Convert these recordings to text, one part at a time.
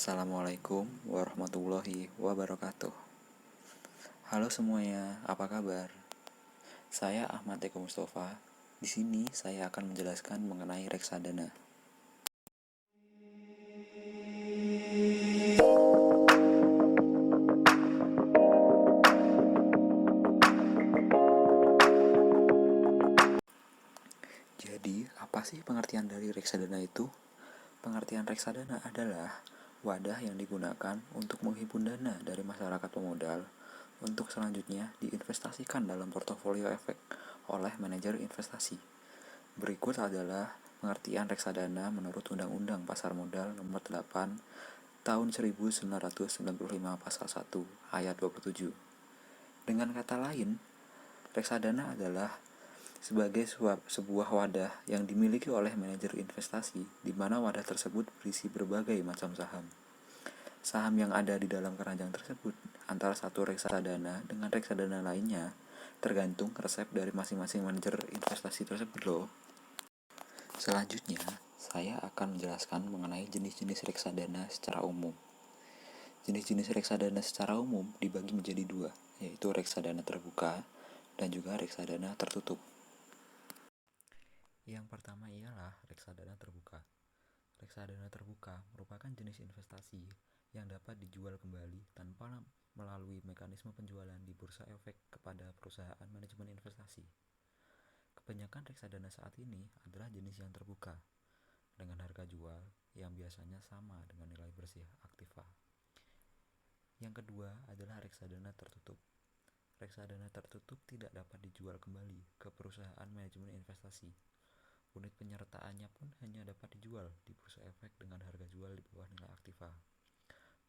Assalamualaikum warahmatullahi wabarakatuh. Halo semuanya, apa kabar? Saya Ahmad Eko Mustafa. Di sini saya akan menjelaskan mengenai reksadana. Jadi, apa sih pengertian dari reksadana itu? Pengertian reksadana adalah wadah yang digunakan untuk menghimpun dana dari masyarakat pemodal untuk selanjutnya diinvestasikan dalam portofolio efek oleh manajer investasi. Berikut adalah pengertian reksadana menurut Undang-Undang Pasar Modal Nomor 8 Tahun 1995 Pasal 1 Ayat 27. Dengan kata lain, reksadana adalah sebagai sebuah wadah yang dimiliki oleh manajer investasi, di mana wadah tersebut berisi berbagai macam saham. Saham yang ada di dalam keranjang tersebut antara satu reksadana dengan reksadana lainnya tergantung resep dari masing-masing manajer investasi tersebut loh. Selanjutnya, saya akan menjelaskan mengenai jenis-jenis reksadana secara umum. Jenis-jenis reksadana secara umum dibagi menjadi dua, yaitu reksadana terbuka dan juga reksadana tertutup. Yang pertama ialah reksadana terbuka. Reksadana terbuka merupakan jenis investasi yang dapat dijual kembali tanpa melalui mekanisme penjualan di bursa efek kepada perusahaan manajemen investasi. Kebanyakan reksadana saat ini adalah jenis yang terbuka, dengan harga jual yang biasanya sama dengan nilai bersih aktiva. Yang kedua adalah reksadana tertutup. Reksadana tertutup tidak dapat dijual kembali ke perusahaan manajemen investasi. Unit penyertaannya pun hanya dapat dijual di bursa efek dengan harga jual di bawah nilai aktiva.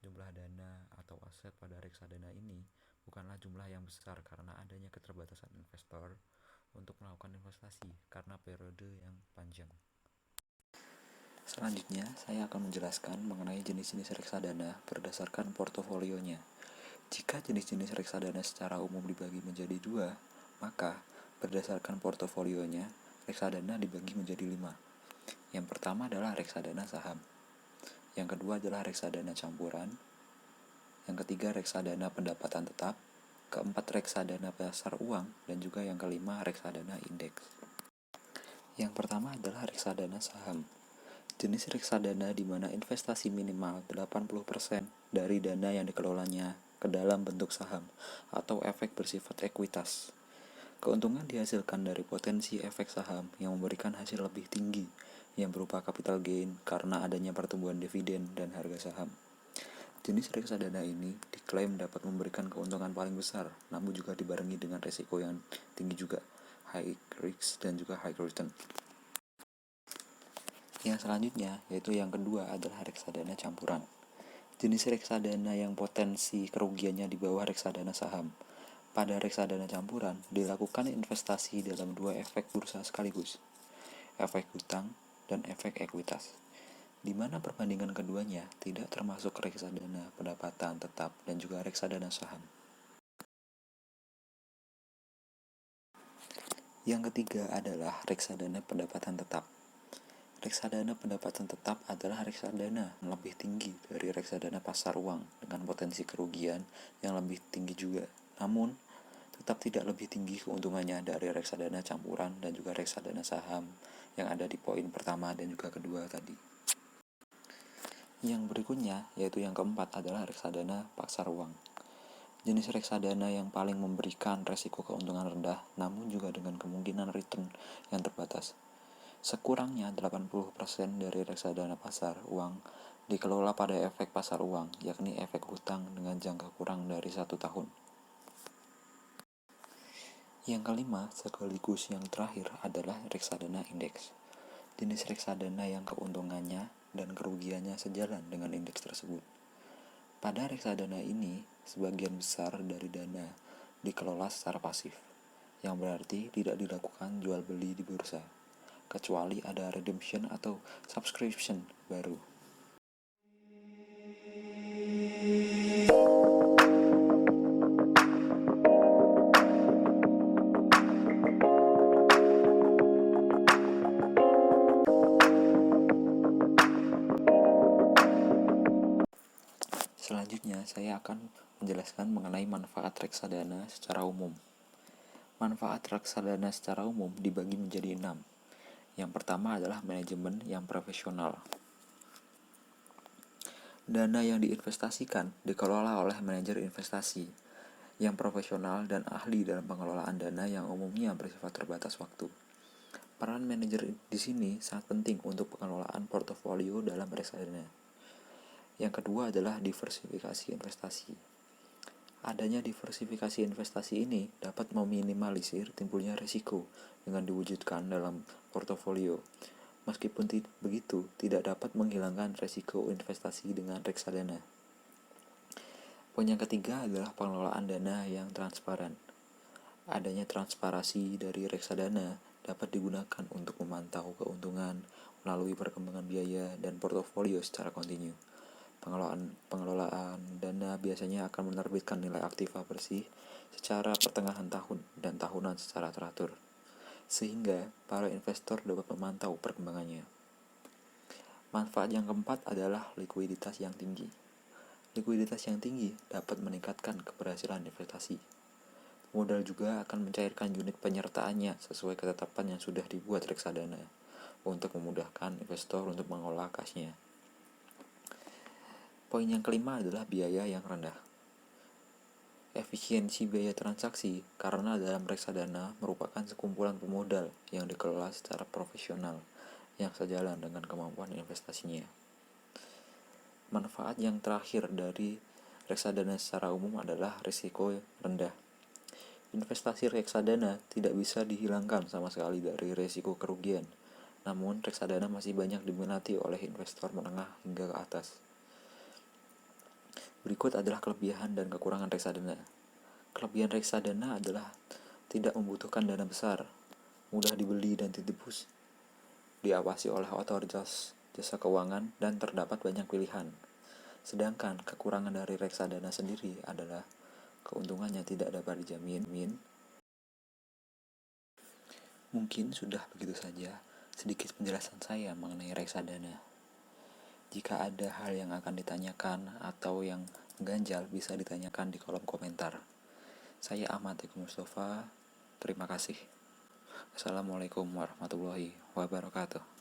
Jumlah dana atau aset pada reksadana ini bukanlah jumlah yang besar karena adanya keterbatasan investor untuk melakukan investasi karena periode yang panjang. Selanjutnya, saya akan menjelaskan mengenai jenis-jenis reksadana berdasarkan portofolionya. Jika jenis-jenis reksadana secara umum dibagi menjadi dua, maka berdasarkan portofolionya, reksadana dibagi menjadi 5. Yang pertama adalah reksadana saham. Yang kedua adalah reksadana campuran. Yang ketiga reksadana pendapatan tetap. Keempat reksadana pasar uang. Dan juga yang kelima reksadana indeks. Yang pertama adalah reksadana saham. Jenis reksadana di mana investasi minimal 80% dari dana yang dikelolanya ke dalam bentuk saham atau efek bersifat ekuitas. Keuntungan dihasilkan dari potensi efek saham yang memberikan hasil lebih tinggi yang berupa capital gain karena adanya pertumbuhan dividen dan harga saham. Jenis reksadana ini diklaim dapat memberikan keuntungan paling besar, namun juga dibarengi dengan risiko yang tinggi juga, high risk dan juga high return. Yang selanjutnya, yaitu yang kedua adalah reksadana campuran. Jenis reksadana yang potensi kerugiannya di bawah reksadana saham. Pada reksadana campuran, dilakukan investasi dalam dua efek bursa sekaligus, efek hutang dan efek ekuitas, di mana perbandingan keduanya tidak termasuk reksadana pendapatan tetap dan juga reksadana saham. Yang ketiga adalah reksadana pendapatan tetap. Reksadana pendapatan tetap adalah reksadana yang lebih tinggi dari reksadana pasar uang dengan potensi kerugian yang lebih tinggi juga. Namun, tetap tidak lebih tinggi keuntungannya dari reksadana campuran dan juga reksadana saham yang ada di poin pertama dan juga kedua tadi. Yang berikutnya, yaitu yang keempat adalah reksadana pasar uang. Jenis reksadana yang paling memberikan resiko keuntungan rendah namun juga dengan kemungkinan return yang terbatas. Sekurangnya 80% dari reksadana pasar uang dikelola pada efek pasar uang, yakni efek hutang dengan jangka kurang dari 1 tahun. Yang kelima, sekaligus yang terakhir adalah reksadana indeks. Jenis reksadana yang keuntungannya dan kerugiannya sejalan dengan indeks tersebut. Pada reksadana ini, sebagian besar dari dana dikelola secara pasif, yang berarti tidak dilakukan jual beli di bursa, kecuali ada redemption atau subscription baru. Selanjutnya, saya akan menjelaskan mengenai manfaat reksadana secara umum. Manfaat reksadana secara umum dibagi menjadi 6. Yang pertama adalah manajemen yang profesional. Dana yang diinvestasikan dikelola oleh manajer investasi yang profesional dan ahli dalam pengelolaan dana yang umumnya bersifat terbatas waktu. Peran manajer di sini sangat penting untuk pengelolaan portofolio dalam reksadana. Yang kedua adalah diversifikasi investasi. Adanya diversifikasi investasi ini dapat meminimalisir timbulnya risiko dengan diwujudkan dalam portofolio. Meskipun begitu, tidak dapat menghilangkan risiko investasi dengan reksadana. Poin yang ketiga adalah pengelolaan dana yang transparan. Adanya transparansi dari reksadana dapat digunakan untuk memantau keuntungan melalui perkembangan biaya dan portofolio secara kontinu. Pengelolaan dana biasanya akan menerbitkan nilai aktiva bersih secara pertengahan tahun dan tahunan secara teratur, sehingga para investor dapat memantau perkembangannya. Manfaat yang keempat adalah likuiditas yang tinggi. Likuiditas yang tinggi dapat meningkatkan keberhasilan investasi. Modal juga akan mencairkan unit penyertaannya sesuai ketetapan yang sudah dibuat reksadana untuk memudahkan investor untuk mengolah kasnya. Poin yang kelima adalah biaya yang rendah. Efisiensi biaya transaksi karena dalam reksadana merupakan sekumpulan pemodal yang dikelola secara profesional yang sejalan dengan kemampuan investasinya. Manfaat yang terakhir dari reksadana secara umum adalah risiko rendah. Investasi reksadana tidak bisa dihilangkan sama sekali dari risiko kerugian. Namun, reksadana masih banyak diminati oleh investor menengah hingga ke atas. Berikut adalah kelebihan dan kekurangan reksadana. Kelebihan reksadana adalah tidak membutuhkan dana besar, mudah dibeli dan ditebus, diawasi oleh otoritas jasa keuangan, dan terdapat banyak pilihan. Sedangkan kekurangan dari reksadana sendiri adalah keuntungannya tidak dapat dijamin. Mungkin sudah begitu saja sedikit penjelasan saya mengenai reksadana. Jika ada hal yang akan ditanyakan atau yang mengganjal, bisa ditanyakan di kolom komentar. Saya Ahmad Eko Mustafa, terima kasih. Assalamualaikum warahmatullahi wabarakatuh.